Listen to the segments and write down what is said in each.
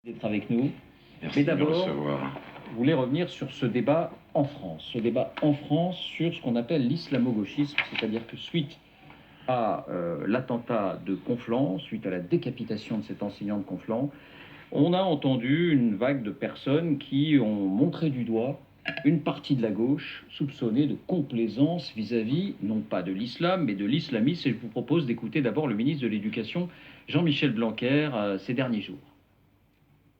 D'être avec nous. Merci Mais de me d'abord, recevoir. je voulais revenir sur ce débat en France. Ce débat en France sur ce qu'on appelle l'islamo-gauchisme, c'est-à-dire que suite à l'attentat de Conflans, suite à la décapitation de cet enseignant de Conflans, on a entendu une vague de personnes qui ont montré du doigt une partie de la gauche soupçonnée de complaisance vis-à-vis, non pas de l'islam, mais de l'islamisme. Et je vous propose d'écouter d'abord le ministre de l'Éducation, Jean-Michel Blanquer, ces derniers jours.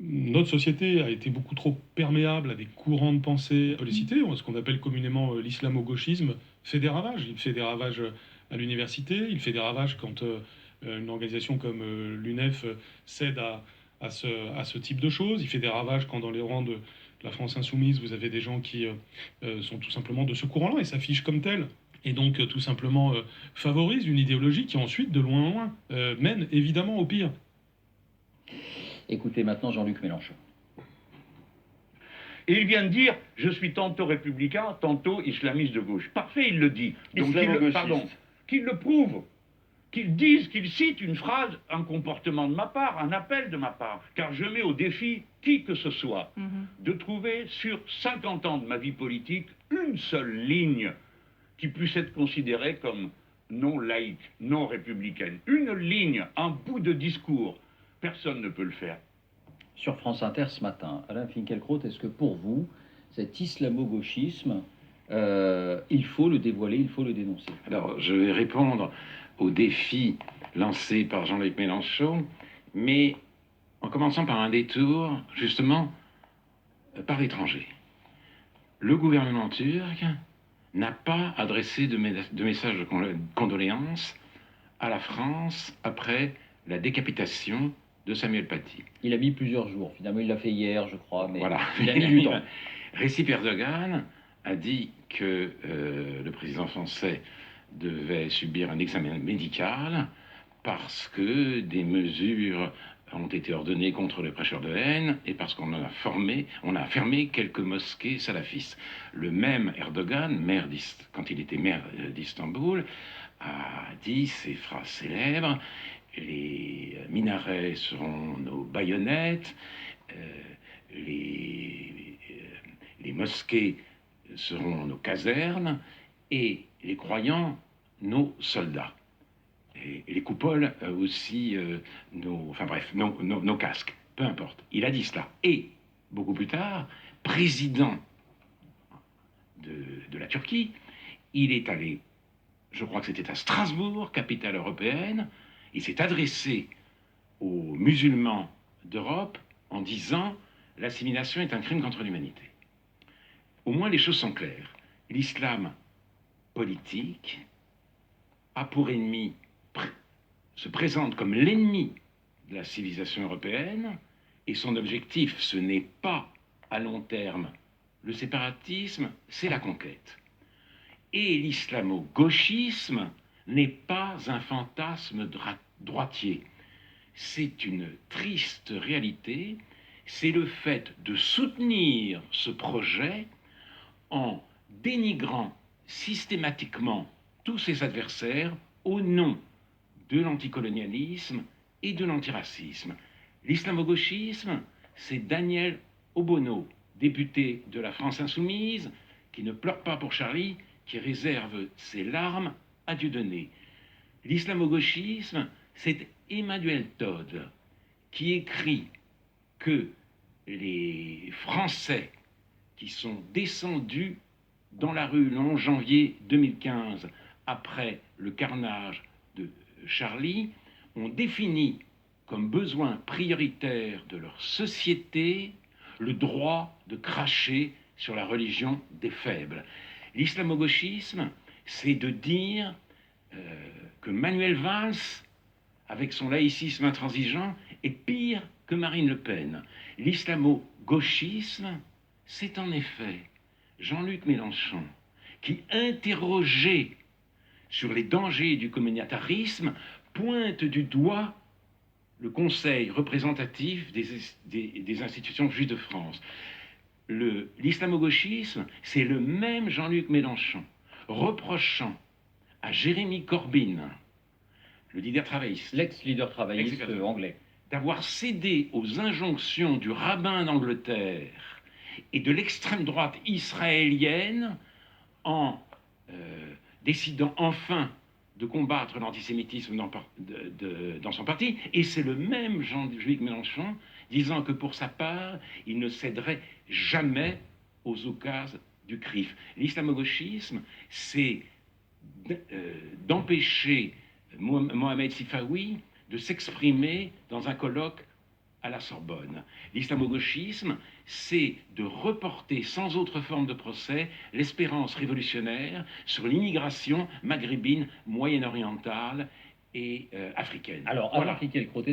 Notre société a été beaucoup trop perméable à des courants de pensée sollicités. Ce qu'on appelle communément l'islamo-gauchisme fait des ravages. Il fait des ravages à l'université, il fait des ravages quand une organisation comme l'UNEF cède à ce type de choses. Il fait des ravages quand dans les rangs de la France insoumise, vous avez des gens qui sont tout simplement de ce courant-là et s'affichent comme tels. Et donc tout simplement favorise une idéologie qui ensuite, de loin en loin, mène évidemment au pire. Écoutez maintenant Jean-Luc Mélenchon. Et il vient de dire, je suis tantôt républicain, tantôt islamiste de gauche. Parfait, il le dit. Donc qu'il le prouve, qu'il dise, qu'il cite une phrase, un comportement de ma part, un appel de ma part. Car je mets au défi qui que ce soit de trouver sur 50 ans de ma vie politique une seule ligne qui puisse être considérée comme non laïque, non républicaine. Une ligne, un bout de discours. Personne ne peut le faire. Sur France Inter ce matin, Alain Finkielkraut, est-ce que pour vous, cet islamo-gauchisme, il faut le dévoiler, il faut le dénoncer? Alors, je vais répondre au défi lancé par Jean-Luc Mélenchon, mais en commençant par un détour, justement, par l'étranger. Le gouvernement turc n'a pas adressé de message de condoléances à la France après la décapitation de Samuel Paty. Il a mis plusieurs jours. Finalement, il l'a fait hier, je crois, mais voilà. Il a mis du temps. Recep Erdogan a dit que le président français devait subir un examen médical parce que des mesures ont été ordonnées contre les prêcheurs de haine et parce qu'on a fermé quelques mosquées salafistes. Le même Erdogan, quand il était maire d'Istanbul, a dit ces phrases célèbres: les minarets seront nos baïonnettes, les mosquées seront nos casernes et les croyants nos soldats. Et les coupoles aussi nos casques, peu importe. Il a dit cela. Et beaucoup plus tard, président de la Turquie, il est allé, je crois que c'était à Strasbourg, capitale européenne. Il s'est adressé aux musulmans d'Europe en disant « l'assimilation est un crime contre l'humanité ». Au moins les choses sont claires. L'islam politique a pour ennemi, se présente comme l'ennemi de la civilisation européenne, et son objectif, ce n'est pas à long terme le séparatisme, c'est la conquête. Et l'islamo-gauchisme n'est pas un fantasme droitier. C'est une triste réalité, c'est le fait de soutenir ce projet en dénigrant systématiquement tous ses adversaires au nom de l'anticolonialisme et de l'antiracisme. L'islamo-gauchisme, c'est Daniel Obono, député de la France insoumise, qui ne pleure pas pour Charlie, qui réserve ses larmes à Dieudonné. L'islamo-gauchisme, c'est Emmanuel Todd, qui écrit que les Français qui sont descendus dans la rue le 11 janvier 2015, après le carnage de Charlie, ont défini comme besoin prioritaire de leur société le droit de cracher sur la religion des faibles. L'islamo-gauchisme, c'est de dire que Manuel Valls, avec son laïcisme intransigeant, est pire que Marine Le Pen. L'islamo-gauchisme, c'est en effet Jean-Luc Mélenchon qui, interrogé sur les dangers du communautarisme, pointe du doigt le Conseil représentatif des institutions juives de France. L'islamo-gauchisme, c'est le même Jean-Luc Mélenchon reprochant à Jérémy Corbyn, le leader travailliste, l'ex-leader travailliste anglais, d'avoir cédé aux injonctions du rabbin d'Angleterre et de l'extrême droite israélienne en décidant enfin de combattre l'antisémitisme dans son parti. Et c'est le même Jean-Luc Mélenchon disant que pour sa part, il ne céderait jamais aux oukases du CRIF. L'islamo-gauchisme, c'est d'empêcher Mohamed Sifawi de s'exprimer dans un colloque à la Sorbonne. L'islamo-gauchisme, c'est de reporter sans autre forme de procès l'espérance révolutionnaire sur l'immigration maghrébine, moyen-orientale et africaine. Alors, voilà. avant cliquer le crotté